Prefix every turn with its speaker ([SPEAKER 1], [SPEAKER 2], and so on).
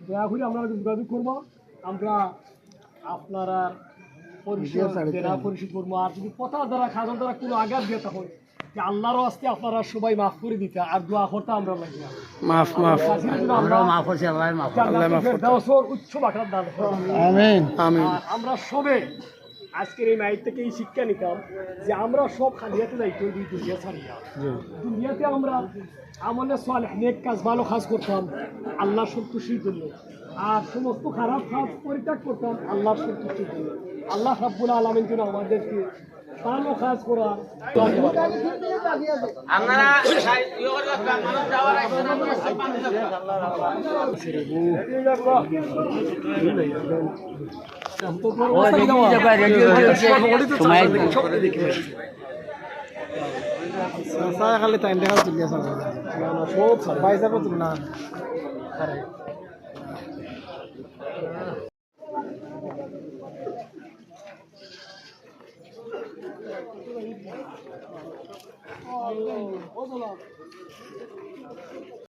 [SPEAKER 1] দয়া করে আমরা যোগাযোগ করবো, আমরা আপনারা পরিষদ করবো। আর যদি কথা দ্বারা খাজন দ্বারা কোনো আঘাত দিয়ে তখন যে আল্লাহরও আসতে আপনারা সবাই মাফ করে দিতে আর দোয়া করতে আমরা লাগি
[SPEAKER 2] মাফ মাফ
[SPEAKER 1] উচ্চ বাখার দান
[SPEAKER 2] আমিন আমিন।
[SPEAKER 1] আমরা সবে আজকের এই মাইক থেকে এই শিক্ষা নিতাম যে আমরা সব খালিয়াতে যাইতে দুই দুনিয়া ছাড়িয়া দুনিয়াতে আমরা আমলে সালেহ নেক কাজ ভালো কাজ করতাম আল্লাহর সন্তুষ্টির জন্য, আর সমস্ত খারাপ কাজ পরিত্যাগ করতাম আল্লাহর সন্তুষ্টির জন্য। আল্লাহ রাব্বুল আলামিন যেন আমাদেরকে ভালো কাজ করা
[SPEAKER 2] খালি টাইম দেখা তুলিয়া সব পয়সা কত না